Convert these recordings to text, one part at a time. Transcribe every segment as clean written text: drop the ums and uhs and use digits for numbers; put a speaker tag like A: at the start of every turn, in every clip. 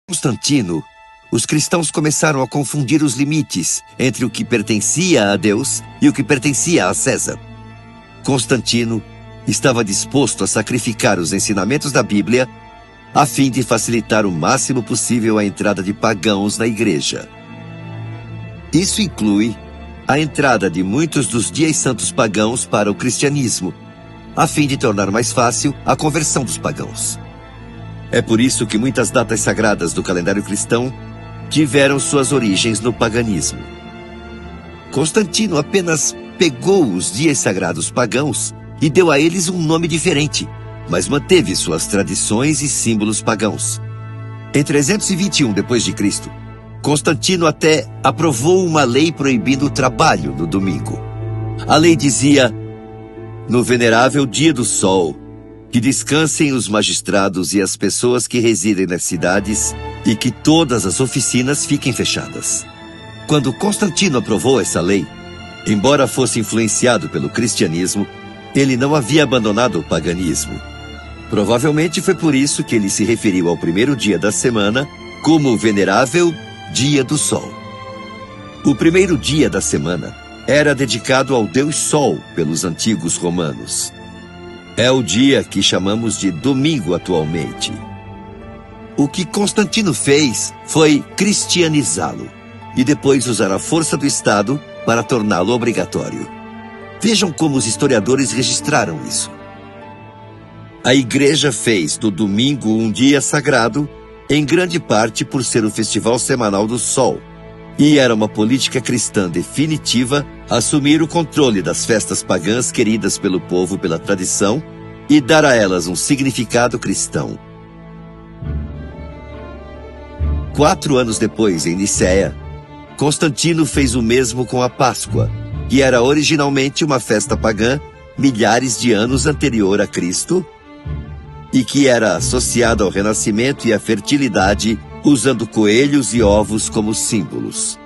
A: Constantino, os cristãos começaram a confundir os limites entre o que pertencia a Deus e o que pertencia a César. Constantino estava disposto a sacrificar os ensinamentos da Bíblia a fim de facilitar o máximo possível a entrada de pagãos na igreja. Isso inclui a entrada de muitos dos dias santos pagãos para o cristianismo, a fim de tornar mais fácil a conversão dos pagãos. É por isso que muitas datas sagradas do calendário cristão tiveram suas origens no paganismo. Constantino apenas pegou os dias sagrados pagãos e deu a eles um nome diferente, mas manteve suas tradições e símbolos pagãos. Em 321 d.C., Constantino até aprovou uma lei proibindo o trabalho no domingo. A lei dizia: no venerável dia do sol, que descansem os magistrados e as pessoas que residem nas cidades e que todas as oficinas fiquem fechadas. Quando Constantino aprovou essa lei, embora fosse influenciado pelo cristianismo, ele não havia abandonado o paganismo. Provavelmente foi por isso que ele se referiu ao primeiro dia da semana como o venerável dia do sol. O primeiro dia da semana era dedicado ao deus Sol pelos antigos romanos. É o dia que chamamos de domingo atualmente. O que Constantino fez foi cristianizá-lo e depois usar a força do Estado para torná-lo obrigatório. Vejam como os historiadores registraram isso. A igreja fez do domingo um dia sagrado, em grande parte por ser o festival semanal do Sol, e era uma política cristã definitiva assumir o controle das festas pagãs queridas pelo povo pela tradição e dar a elas um significado cristão. 4 anos depois, em Nicéia, Constantino fez o mesmo com a Páscoa, que era originalmente uma festa pagã milhares de anos anterior a Cristo e que era associada ao renascimento e à fertilidade, usando coelhos e ovos como símbolos.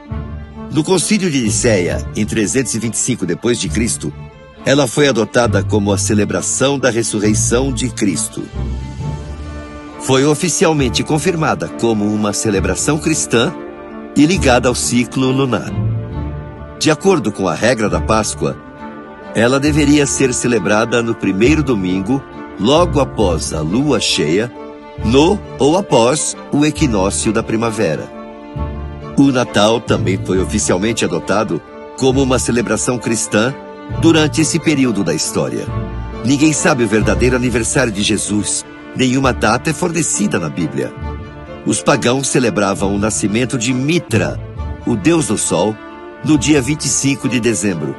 A: No Concílio de Nicéia, em 325 d.C., ela foi adotada como a celebração da ressurreição de Cristo. Foi oficialmente confirmada como uma celebração cristã e ligada ao ciclo lunar. De acordo com a regra da Páscoa, ela deveria ser celebrada no primeiro domingo, logo após a lua cheia, no ou após o equinócio da primavera. O Natal também foi oficialmente adotado como uma celebração cristã durante esse período da história. Ninguém sabe o verdadeiro aniversário de Jesus, nenhuma data é fornecida na Bíblia. Os pagãos celebravam o nascimento de Mitra, o deus do sol, no dia 25 de dezembro.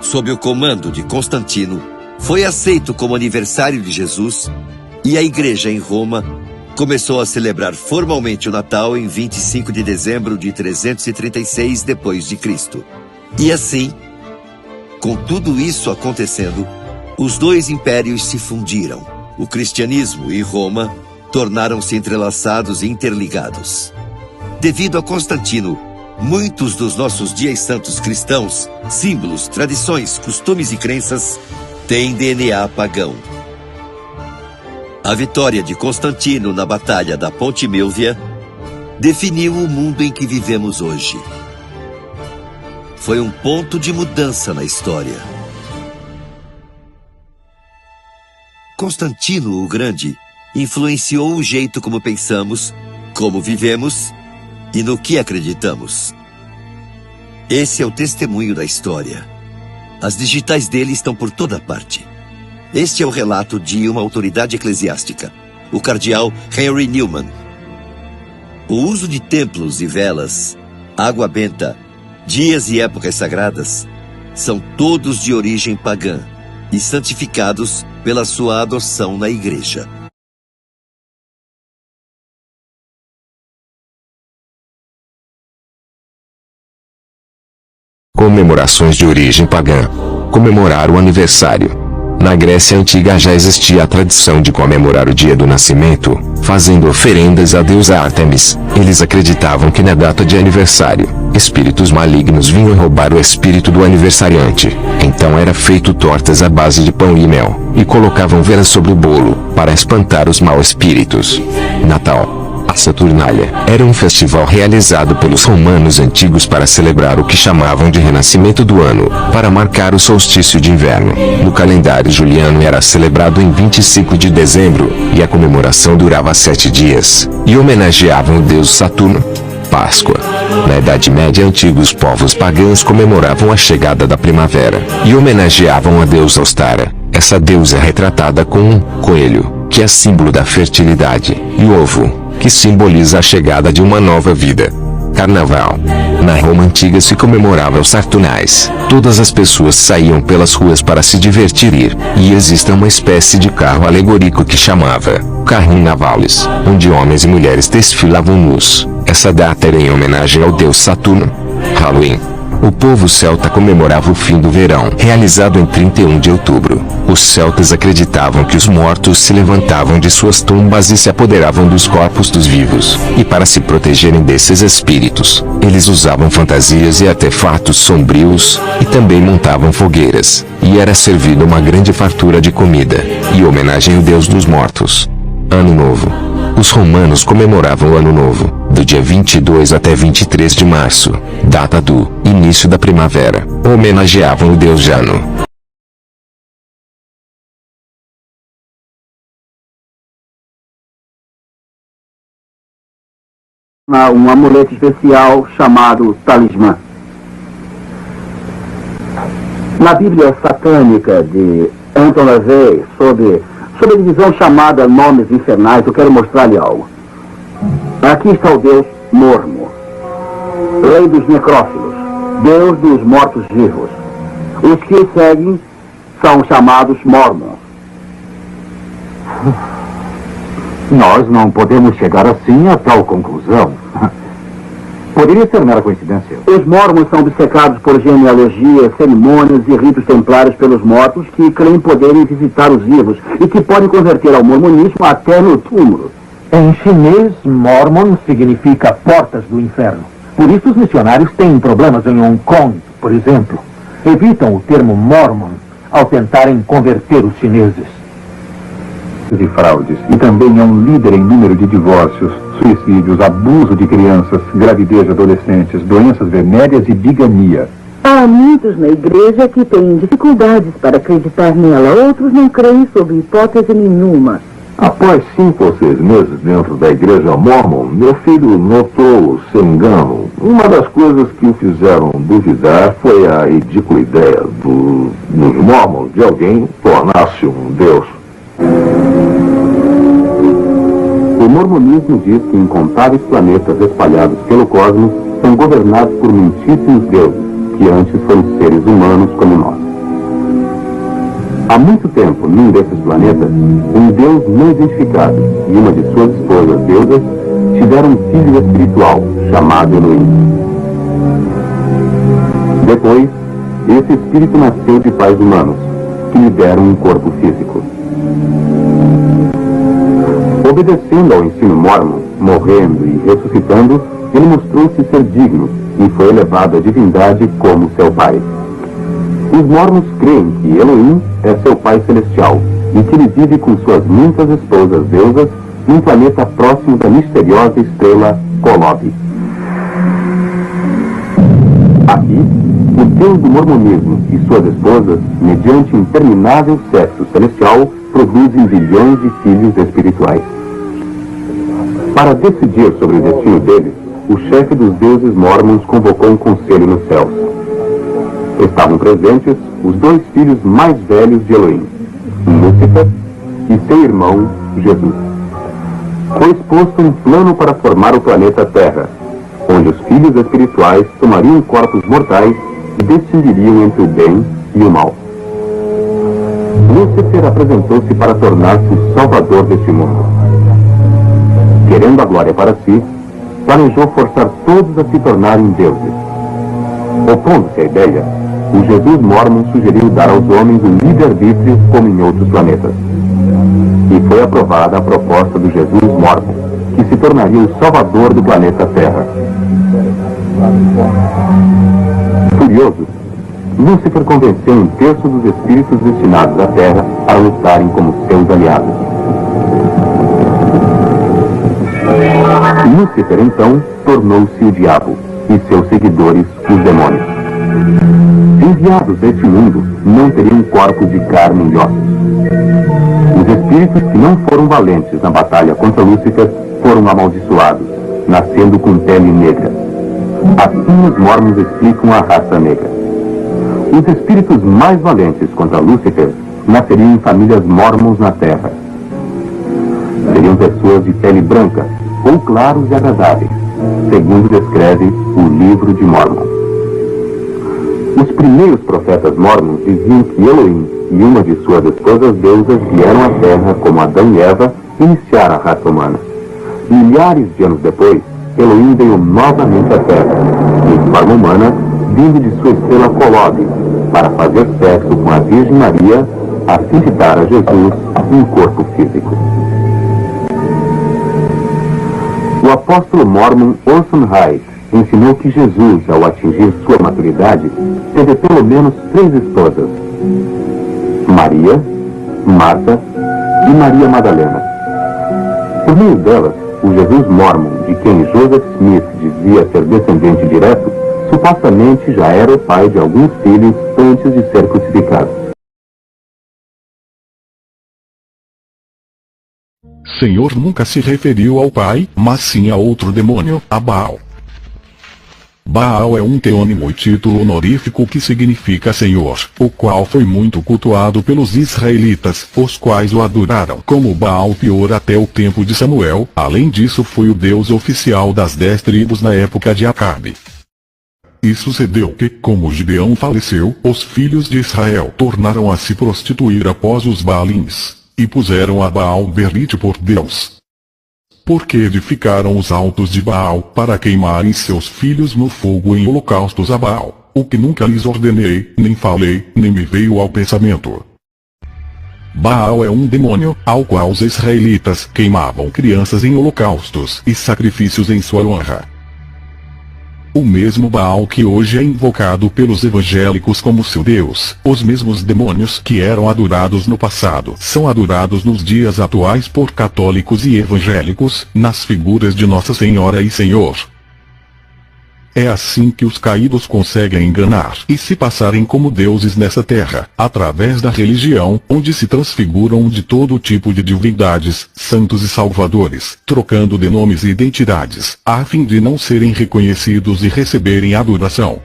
A: Sob o comando de Constantino, foi aceito como aniversário de Jesus e a igreja em Roma começou a celebrar formalmente o Natal em 25 de dezembro de 336 d.C. E assim, com tudo isso acontecendo, os dois impérios se fundiram. O cristianismo e Roma tornaram-se entrelaçados e interligados. Devido a Constantino, muitos dos nossos dias santos cristãos, símbolos, tradições, costumes e crenças têm DNA pagão. A vitória de Constantino na Batalha da Ponte Milvia definiu o mundo em que vivemos hoje. Foi um ponto de mudança na história. Constantino o Grande influenciou o jeito como pensamos, como vivemos e no que acreditamos. Esse é o testemunho da história. As digitais dele estão por toda parte. Este é o relato de uma autoridade eclesiástica, o cardeal Henry Newman. O uso de templos e velas, água benta, dias e épocas sagradas, são todos de origem pagã e santificados pela sua adoção na igreja.
B: Comemorações de origem pagã. Comemorar o aniversário. Na Grécia Antiga já existia a tradição de comemorar o dia do nascimento, fazendo oferendas à deusa Ártemis. Eles acreditavam que na data de aniversário, espíritos malignos vinham roubar o espírito do aniversariante. Então era feito tortas à base de pão e mel, e colocavam velas sobre o bolo, para espantar os maus espíritos. Natal. A Saturnália era um festival realizado pelos romanos antigos para celebrar o que chamavam de renascimento do ano, para marcar o solstício de inverno. No calendário juliano era celebrado em 25 de dezembro, e a comemoração durava 7 dias, e homenageavam o deus Saturno. Páscoa. Na Idade Média, antigos povos pagãos comemoravam a chegada da primavera, e homenageavam a deusa Ostara. Essa deusa é retratada com um coelho, que é símbolo da fertilidade, e o ovo, que simboliza a chegada de uma nova vida. Carnaval. Na Roma antiga se comemorava os Saturnais. Todas as pessoas saíam pelas ruas para se divertir e existe uma espécie de carro alegórico que chamava Carnavalis, onde homens e mulheres desfilavam nus. Essa data era em homenagem ao deus Saturno. Halloween. O povo celta comemorava o fim do verão, realizado em 31 de outubro. Os celtas acreditavam que os mortos se levantavam de suas tumbas e se apoderavam dos corpos dos vivos. E para se protegerem desses espíritos, eles usavam fantasias e artefatos sombrios, e também montavam fogueiras. E era servida uma grande fartura de comida, em homenagem ao deus dos mortos. Ano Novo. Os romanos comemoravam o Ano Novo, do dia 22 até 23 de março, data do início da primavera. Homenageavam o deus Jano.
C: Um amuleto especial chamado talismã. Na Bíblia satânica de Anton LaVey, sobre a divisão chamada Nomes Infernais, eu quero mostrar-lhe algo. Aqui está o deus Mormo, rei dos necrófilos, deus dos mortos-vivos. Os que o seguem são chamados Mormons.
D: Nós não podemos chegar assim a tal conclusão. Poderia ser mera coincidência.
C: Os Mormons são obcecados por genealogia, cerimônias e ritos templários pelos mortos que creem poderem visitar os vivos e que podem converter ao mormonismo até no túmulo.
D: Em chinês, Mormon significa portas do inferno. Por isso os missionários têm problemas em Hong Kong, por exemplo. Evitam o termo Mormon ao tentarem converter os chineses.
E: De fraudes, e também é um líder em número de divórcios, suicídios, abuso de crianças, gravidez de adolescentes, doenças venéreas e bigamia.
F: Há muitos na igreja que têm dificuldades para acreditar nela. Outros não creem sob hipótese nenhuma.
G: Após 5 ou 6 meses dentro da igreja Mormon, meu filho notou seu engano. Uma das coisas que o fizeram duvidar foi a ridícula ideia dos Mormons de alguém tornar-se um deus.
C: O mormonismo diz que incontáveis planetas espalhados pelo cosmos são governados por muitíssimos deuses, que antes foram seres humanos como nós. Há muito tempo, num desses planetas, um deus não identificado e uma de suas esposas deusas tiveram um filho espiritual, chamado Elohim. Depois, esse espírito nasceu de pais humanos, que lhe deram um corpo físico. Obedecendo ao ensino mormon, morrendo e ressuscitando, ele mostrou-se ser digno e foi elevado à divindade como seu pai. Os mormons creem que Elohim é seu pai celestial e que ele vive com suas muitas esposas deusas num planeta próximo da misteriosa estrela Kolob. Aqui, o deus do mormonismo e suas esposas, mediante interminável sexo celestial, produzem bilhões de filhos espirituais. Para decidir sobre o destino deles, o chefe dos deuses mormons convocou um conselho nos céus. Estavam presentes os 2 filhos mais velhos de Elohim, Lúcifer e seu irmão, Jesus. Foi exposto um plano para formar o planeta Terra, onde os filhos espirituais tomariam corpos mortais e decidiríam entre o bem e o mal. Lúcifer apresentou-se para tornar-se o salvador deste mundo. Querendo a glória para si, planejou forçar todos a se tornarem deuses. Opondo-se à ideia, o Jesus Mormon sugeriu dar aos homens um livre-arbítrio como em outros planetas. E foi aprovada a proposta do Jesus Mormon, que se tornaria o salvador do planeta Terra. Furioso, Lúcifer convenceu 1/3 dos espíritos destinados à Terra a lutarem como seus aliados. Lúcifer, então, tornou-se o diabo, e seus seguidores, os demônios. Enviados deste mundo, não teriam corpos de carne e ossos. Os espíritos que não foram valentes na batalha contra Lúcifer foram amaldiçoados, nascendo com pele negra. Assim os mormons explicam a raça negra. Os espíritos mais valentes contra Lúcifer nasceriam em famílias mormons na Terra. Seriam pessoas de pele branca, ou claros e agradáveis, segundo descreve o Livro de Mormon. Os primeiros profetas mormons diziam que Elohim e uma de suas esposas deusas vieram à Terra como Adão e Eva iniciar a raça humana. Milhares de anos depois, Elohim veio novamente à Terra, em forma humana, vindo de sua estrela Colobe, para fazer sexo com a Virgem Maria, a fim de dar a Jesus um corpo físico. O apóstolo mormon Orson Hyde ensinou que Jesus, ao atingir sua maturidade, teve pelo menos 3 esposas: Maria, Marta e Maria Madalena. Por meio delas, o Jesus mormon, de quem Joseph Smith dizia ser descendente direto, supostamente já era o pai de alguns filhos antes de ser crucificado.
H: Senhor nunca se referiu ao pai, mas sim a outro demônio, a Baal. Baal é um teônimo e título honorífico que significa Senhor, o qual foi muito cultuado pelos israelitas, os quais o adoraram como Baal Peor até o tempo de Samuel. Além disso, foi o deus oficial das 10 tribos na época de Acabe. E sucedeu que, como Gibeão faleceu, os filhos de Israel tornaram a se prostituir após os Baalins, e puseram a Baal Berite por Deus. Porque edificaram os altos de Baal para queimarem seus filhos no fogo em holocaustos a Baal, o que nunca lhes ordenei, nem falei, nem me veio ao pensamento. Baal é um demônio, ao qual os israelitas queimavam crianças em holocaustos e sacrifícios em sua honra. O mesmo Baal que hoje é invocado pelos evangélicos como seu Deus, os mesmos demônios que eram adorados no passado são adorados nos dias atuais por católicos e evangélicos, nas figuras de Nossa Senhora e Senhor. É assim que os caídos conseguem enganar e se passarem como deuses nessa terra, através da religião, onde se transfiguram de todo tipo de divindades, santos e salvadores, trocando de nomes e identidades, a fim de não serem reconhecidos e receberem adoração.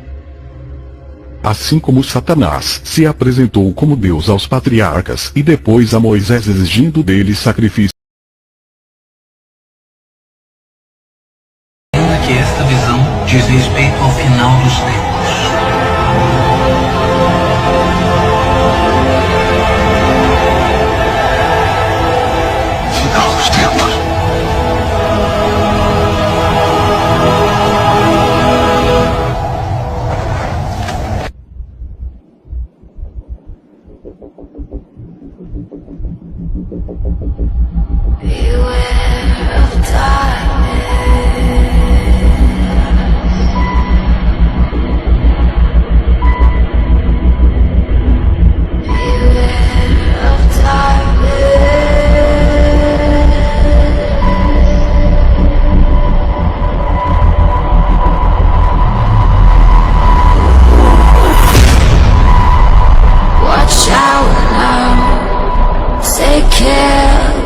H: Assim como Satanás se apresentou como Deus aos patriarcas e depois a Moisés exigindo deles sacrifício.
I: Que esta visão diz respeito ao final dos tempos. Final dos tempos.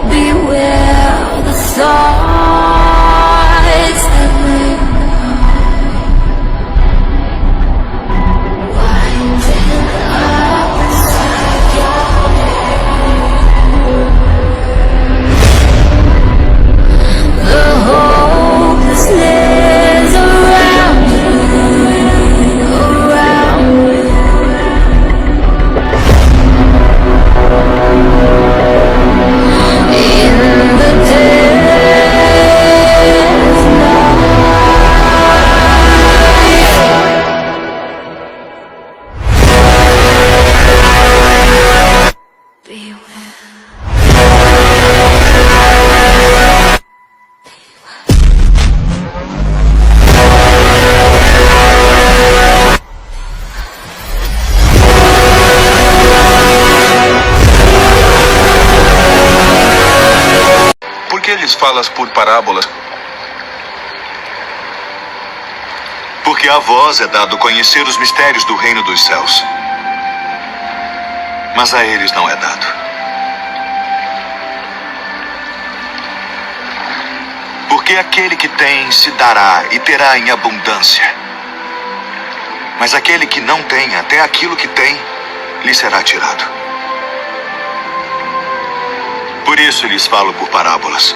J: Beware of darkness.
K: Por que lhes falas por parábolas? Porque a vós é dado conhecer os mistérios do reino dos céus, mas a eles não é dado. Porque aquele que tem se dará e terá em abundância, mas aquele que não tem, até aquilo que tem, lhe será tirado. Por isso lhes falo por parábolas.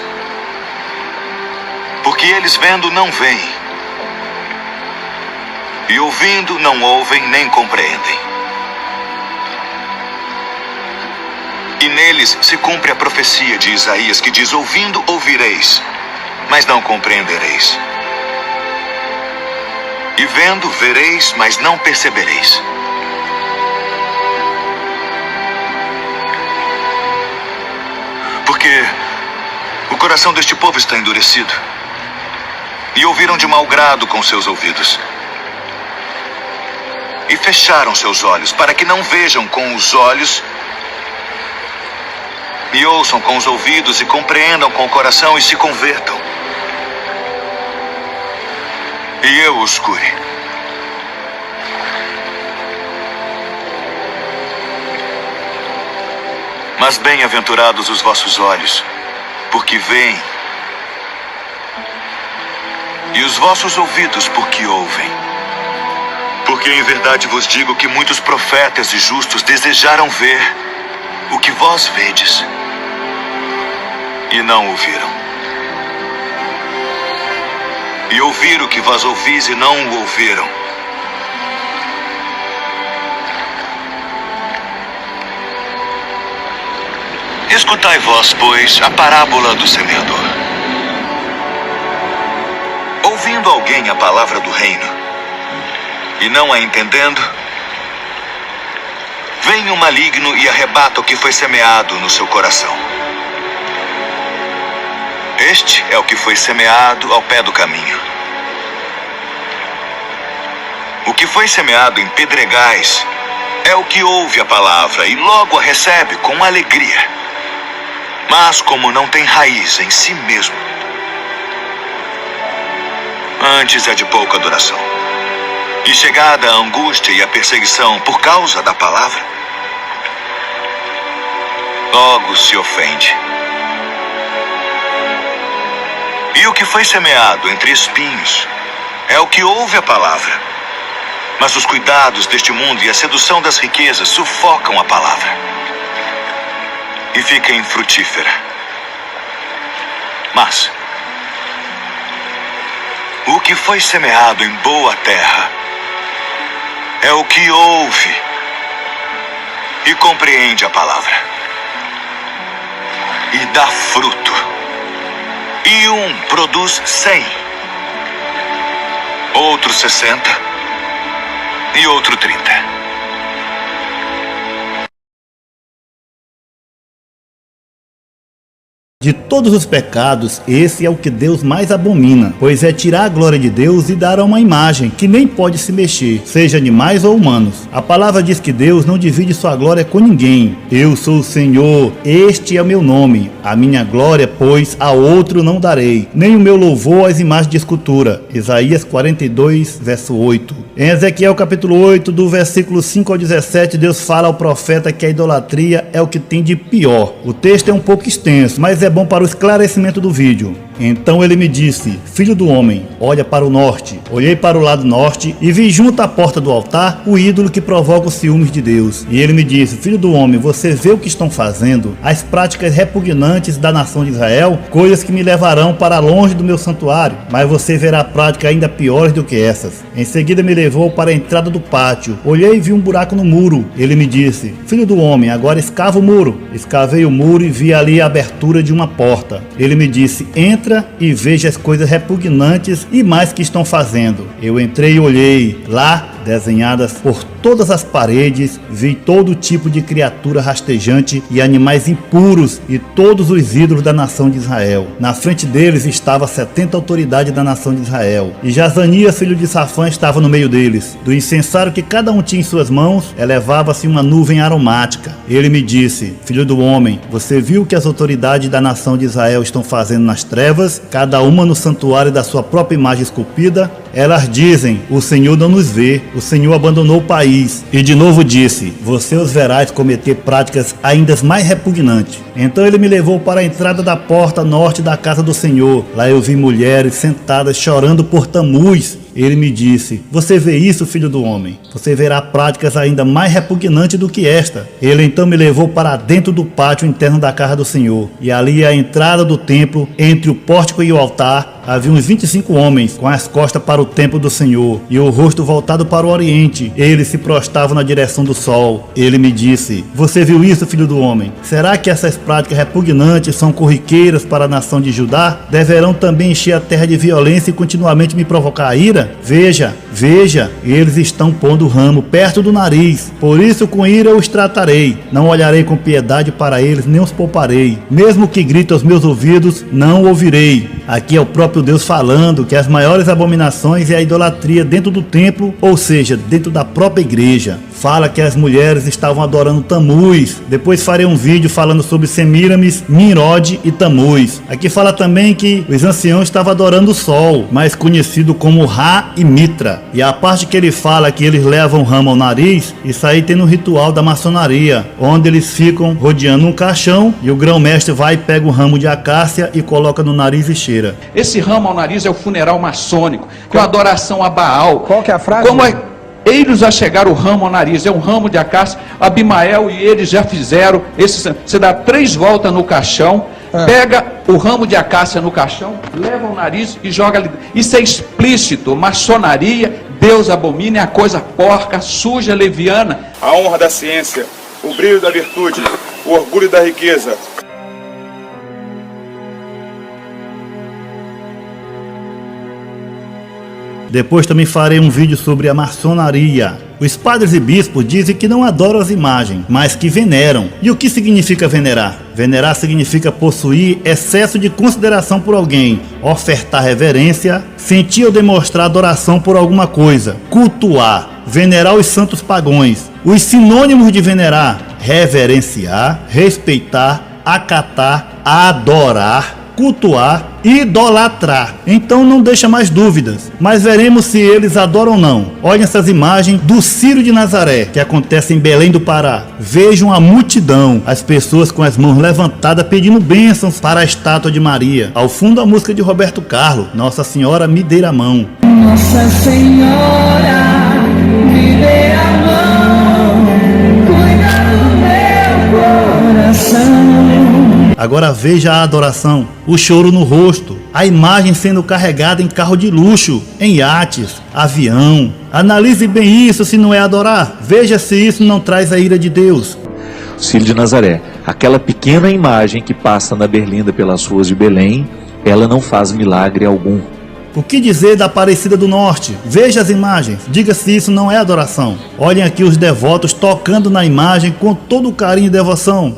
K: Porque eles vendo não veem, e ouvindo não ouvem nem compreendem. E neles se cumpre a profecia de Isaías que diz: ouvindo ouvireis, mas não compreendereis. E vendo vereis, mas não percebereis. Porque o coração deste povo está endurecido, e ouviram de mau grado com seus ouvidos, e fecharam seus olhos, para que não vejam com os olhos, e ouçam com os ouvidos, e compreendam com o coração, e se convertam, e eu os cure. Mas bem-aventurados os vossos olhos, porque veem, e os vossos ouvidos, porque ouvem. Porque em verdade vos digo que muitos profetas e justos desejaram ver o que vós vedes, e não ouviram. E ouvir o que vós ouvis e não o ouviram. Escutai vós, pois, a parábola do semeador. Ouvindo alguém a palavra do reino, e não a entendendo, vem o maligno e arrebata o que foi semeado no seu coração. Este é o que foi semeado ao pé do caminho. O que foi semeado em pedregais é o que ouve a palavra e logo a recebe com alegria. Mas como não tem raiz em si mesmo, antes é de pouca duração, e chegada a angústia e a perseguição por causa da palavra, logo se ofende. E o que foi semeado entre espinhos é o que ouve a palavra, mas os cuidados deste mundo e a sedução das riquezas sufocam a palavra, e fica infrutífera. Mas o que foi semeado em boa terra é o que ouve e compreende a palavra, e dá fruto. E um produz 100, outro 60 e outro 30.
L: De todos os pecados, esse é o que Deus mais abomina, pois é tirar a glória de Deus e dar a uma imagem que nem pode se mexer, seja animais ou humanos. A palavra diz que Deus não divide sua glória com ninguém. Eu sou o Senhor, este é o meu nome. A minha glória, pois, a outro não darei, nem o meu louvor às imagens de escultura. Isaías 42, verso 8. Em Ezequiel capítulo 8, do versículo 5 ao 17, Deus fala ao profeta que a idolatria é o que tem de pior. O texto é um pouco extenso, mas é bom para o esclarecimento do vídeo. Então ele me disse: filho do homem, olha para o norte. Olhei para o lado norte e vi junto à porta do altar o ídolo que provoca os ciúmes de Deus. E ele me disse: filho do homem, você vê o que estão fazendo? As práticas repugnantes da nação de Israel, coisas que me levarão para longe do meu santuário. Mas você verá práticas ainda piores do que essas. Em seguida me levou para a entrada do pátio. Olhei e vi um buraco no muro. Ele me disse: filho do homem, agora escava o muro. Escavei o muro e vi ali a abertura de uma porta. Ele me disse: entra e veja as coisas repugnantes e mais que estão fazendo. Eu entrei e olhei. Lá, desenhadas por todas as paredes, vi todo tipo de criatura rastejante e animais impuros e todos os ídolos da nação de Israel. Na frente deles estava 70 autoridades da nação de Israel. E Jazanias, filho de Safã, estava no meio deles. Do incensário que cada um tinha em suas mãos, elevava-se uma nuvem aromática. Ele me disse: filho do homem, você viu o que as autoridades da nação de Israel estão fazendo nas trevas, cada uma no santuário da sua própria imagem esculpida? Elas dizem, o Senhor não nos vê, o Senhor abandonou o país. E de novo disse, você os verás cometer práticas ainda mais repugnantes. Então ele me levou para a entrada da porta norte da casa do Senhor. Lá eu vi mulheres sentadas chorando por Tamuz. Ele me disse, você vê isso, filho do homem? Você verá práticas ainda mais repugnantes do que esta. Ele então me levou para dentro do pátio interno da casa do Senhor. E ali à entrada do templo, entre o pórtico e o altar, havia uns 25 homens, com as costas para o templo do Senhor, e o rosto voltado para o oriente. Eles se prostravam na direção do sol. Ele me disse, você viu isso, filho do homem? Será que essas práticas repugnantes são corriqueiras para a nação de Judá? Deverão também encher a terra de violência e continuamente me provocar a ira? Veja, eles estão pondo o ramo perto do nariz. Por isso com ira eu os tratarei. Não olharei com piedade para eles, nem os pouparei. Mesmo que grite aos meus ouvidos, não o ouvirei. Aqui é o próprio Deus falando que as maiores abominações é a idolatria dentro do templo, ou seja, dentro da própria igreja. Fala que as mulheres estavam adorando Tamuz. Depois farei um vídeo falando sobre Semíramis, Nimrod e Tamuz. Aqui fala também que os anciãos estavam adorando o sol, mais conhecido como Ra e Mitra. E a parte que ele fala que eles levam o ramo ao nariz, isso aí tem no ritual da maçonaria, onde eles ficam rodeando um caixão e o grão-mestre vai e pega o ramo de acácia e coloca no nariz e cheira.
M: Esse ramo ao nariz é o funeral maçônico, com a adoração a Baal.
N: Qual que é a frase?
M: Eles já chegaram o ramo ao nariz, é um ramo de acácia. Abimael e eles já fizeram. Você dá 3 voltas no caixão, pega o ramo de acácia no caixão, leva o nariz e joga ali. Isso é explícito, maçonaria, Deus abomina, é a coisa porca, suja, leviana.
O: A honra da ciência, o brilho da virtude, o orgulho da riqueza.
L: Depois também farei um vídeo sobre a maçonaria. Os padres e bispos dizem que não adoram as imagens, mas que veneram. E o que significa venerar? Venerar significa possuir excesso de consideração por alguém, ofertar reverência, sentir ou demonstrar adoração por alguma coisa, cultuar, venerar os santos pagões. Os sinônimos de venerar: reverenciar, respeitar, acatar, adorar, cultuar, idolatrar. Então não deixa mais dúvidas, mas veremos se eles adoram ou não. Olhem essas imagens do Círio de Nazaré, que acontece em Belém do Pará. Vejam a multidão, as pessoas com as mãos levantadas pedindo bênçãos para a estátua de Maria. Ao fundo a música de Roberto Carlos, Nossa Senhora me dê a mão.
J: Nossa Senhora me dê a mão, cuida do meu coração.
L: Agora veja a adoração, o choro no rosto, a imagem sendo carregada em carro de luxo, em iates, avião. Analise bem isso se não é adorar. Veja se isso não traz a ira de Deus.
P: Círio de Nazaré, aquela pequena imagem que passa na berlinda pelas ruas de Belém, ela não faz milagre algum.
L: O que dizer da Aparecida do Norte? Veja as imagens, diga se isso não é adoração. Olhem aqui os devotos tocando na imagem com todo o carinho e devoção.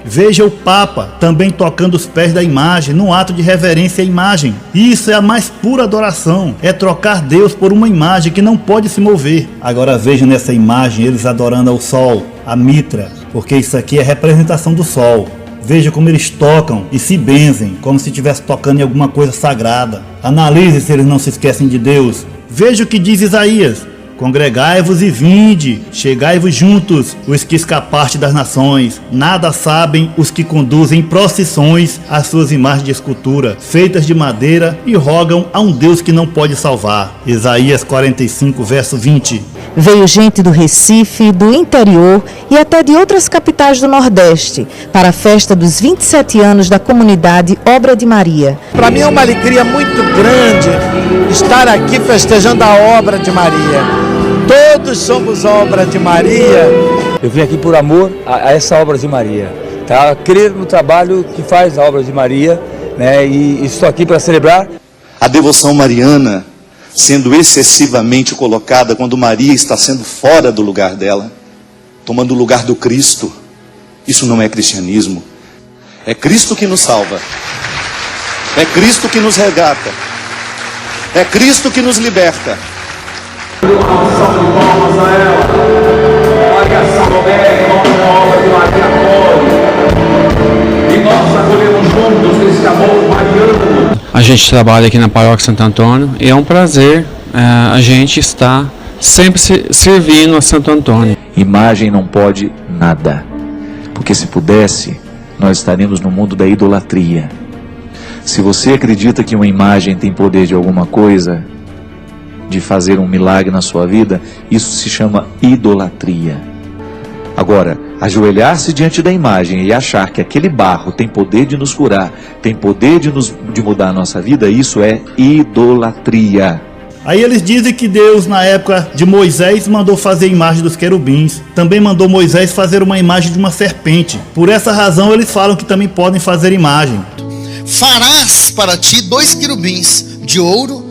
L: Veja o Papa também tocando os pés da imagem, num ato de reverência à imagem. Isso é a mais pura adoração, é trocar Deus por uma imagem que não pode se mover. Agora veja nessa imagem eles adorando ao sol, a Mitra, porque isso aqui é representação do sol. Veja como eles tocam e se benzem, como se estivesse tocando em alguma coisa sagrada. Analise se eles não se esquecem de Deus. Veja o que diz Isaías: congregai-vos e vinde, chegai-vos juntos, os que escapaste das nações. Nada sabem os que conduzem procissões às suas imagens de escultura, feitas de madeira, e rogam a um Deus que não pode salvar. Isaías 45, verso 20.
Q: Veio gente do Recife, do interior e até de outras capitais do Nordeste para a festa dos 27 anos da comunidade Obra de Maria.
N: Para mim é uma alegria muito grande estar aqui festejando a Obra de Maria. Todos somos obra de Maria.
R: Eu vim aqui por amor a essa obra de Maria, tá? Crer no trabalho que faz a obra de Maria, né? E estou aqui para celebrar
S: a devoção mariana sendo excessivamente colocada quando Maria está sendo fora do lugar dela, tomando o lugar do Cristo. Isso não é cristianismo. É Cristo que nos salva. É Cristo que nos resgata. É Cristo que nos liberta.
J: Uma salva de palmas a ela. Maria Salomé, uma obra de Maria Poli. E nós acolhemos juntos esse amor mariano.
T: A gente trabalha aqui na Paróquia Santo Antônio e é um prazer a gente estar sempre servindo a Santo Antônio.
P: Imagem não pode nada, porque se pudesse, nós estaríamos no mundo da idolatria. Se você acredita que uma imagem tem poder de alguma coisa, de fazer um milagre na sua vida, isso se chama idolatria. Agora, ajoelhar-se diante da imagem e achar que aquele barro tem poder de nos curar, tem poder de mudar a nossa vida, isso é idolatria.
L: Aí eles dizem que Deus, na época de Moisés, mandou fazer a imagem dos querubins. Também mandou Moisés fazer uma imagem de uma serpente. Por essa razão, eles falam que também podem fazer imagem.
U: Farás para ti 2 querubins de ouro,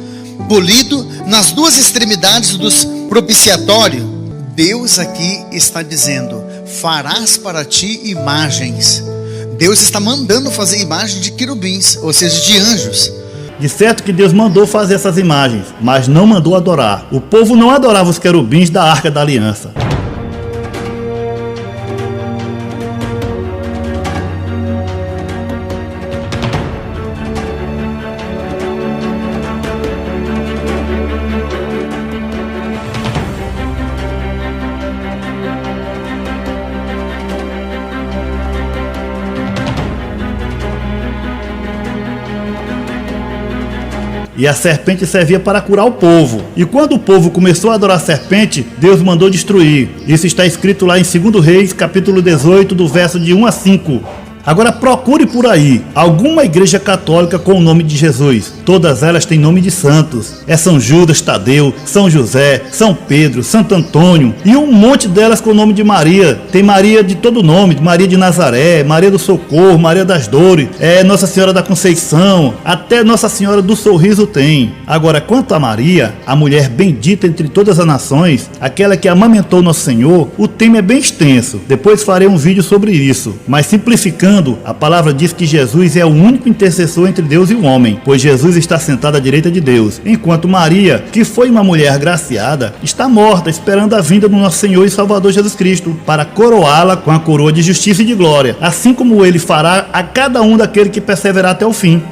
U: polido nas 2 extremidades dos propiciatórios. Deus aqui está dizendo, farás para ti imagens. Deus está mandando fazer imagem de querubins, ou seja, de anjos.
L: De certo que Deus mandou fazer essas imagens, mas não mandou adorar. O povo não adorava os querubins da Arca da Aliança. E a serpente servia para curar o povo. E quando o povo começou a adorar a serpente, Deus mandou destruir. Isso está escrito lá em 2 Reis, capítulo 18, do verso de 1 a 5. Agora procure por aí alguma igreja católica com o nome de Jesus. Todas elas têm nome de santos. É São Judas Tadeu, São José, São Pedro, Santo Antônio e um monte delas com o nome de Maria. Tem Maria de todo nome, Maria de Nazaré, Maria do Socorro, Maria das Dores, Nossa Senhora da Conceição, até Nossa Senhora do Sorriso tem. Agora, quanto a Maria, a mulher bendita entre todas as nações, aquela que amamentou Nosso Senhor, o tema é bem extenso. Depois farei um vídeo sobre isso, mas simplificando, a palavra diz que Jesus é o único intercessor entre Deus e o homem, pois Jesus está sentado à direita de Deus, enquanto Maria, que foi uma mulher graciada, está morta esperando a vinda do nosso Senhor e Salvador Jesus Cristo, para coroá-la com a coroa de justiça e de glória, assim como ele fará a cada um daquele que perseverar até o fim.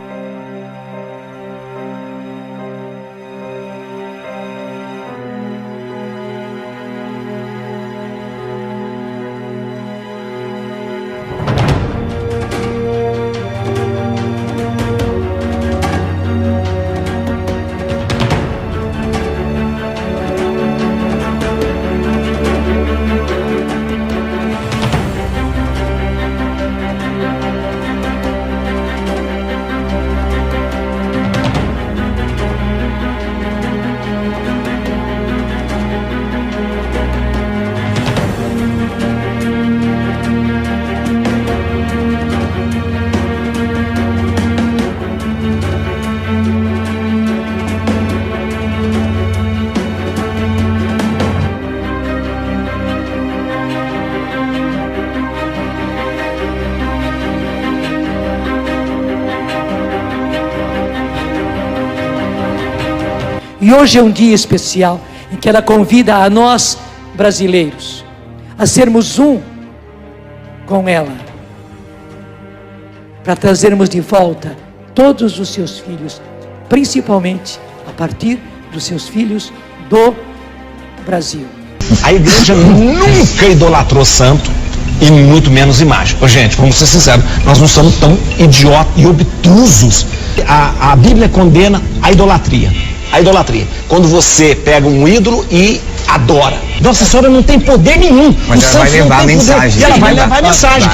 V: E hoje é um dia especial em que ela convida a nós, brasileiros, a sermos um com ela, para trazermos de volta todos os seus filhos, principalmente a partir dos seus filhos do Brasil.
W: A igreja nunca idolatrou santo e muito menos imagem. Ô, gente, vamos ser sinceros, nós não somos tão idiotas e obtusos. A Bíblia condena a idolatria. A idolatria. Quando você pega um ídolo e adora. Nossa Senhora não tem poder nenhum.
X: Mas ela vai levar a mensagem.
V: E ela vai levar a mensagem.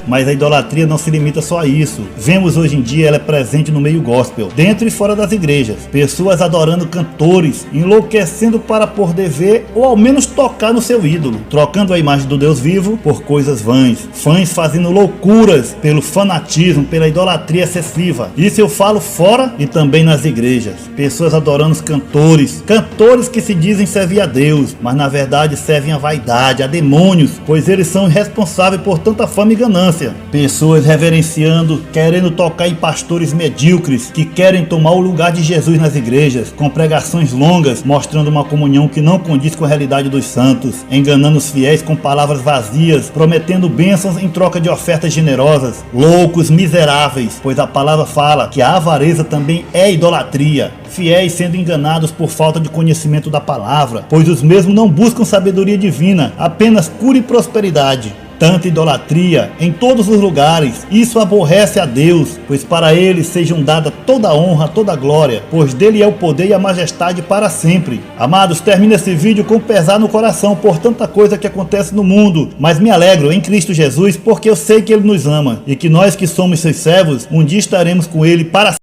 L: Mas a idolatria não se limita só a isso. Vemos hoje em dia ela é presente no meio gospel, dentro e fora das igrejas. Pessoas adorando cantores, enlouquecendo para poder ver ou ao menos tocar no seu ídolo, trocando a imagem do Deus vivo por coisas vãs. Fãs fazendo loucuras pelo fanatismo, pela idolatria excessiva. Isso eu falo fora e também nas igrejas. Pessoas adorando os cantores que se dizem dizem servir a Deus, mas na verdade servem a vaidade, a demônios, pois eles são responsáveis por tanta fama e ganância. Pessoas reverenciando, querendo tocar em pastores medíocres que querem tomar o lugar de Jesus nas igrejas, com pregações longas, mostrando uma comunhão que não condiz com a realidade dos santos, enganando os fiéis com palavras vazias, prometendo bênçãos em troca de ofertas generosas. Loucos, miseráveis, pois a palavra fala que a avareza também é idolatria. Fiéis sendo enganados por falta de conhecimento da palavra, pois os mesmos não buscam sabedoria divina, apenas cura e prosperidade. Tanta idolatria em todos os lugares, isso aborrece a Deus, pois para ele sejam dada toda a honra, toda a glória, pois dele é o poder e a majestade para sempre. Amados, termino esse vídeo com pesar no coração por tanta coisa que acontece no mundo, mas me alegro em Cristo Jesus, porque eu sei que ele nos ama, e que nós que somos seus servos, um dia estaremos com ele para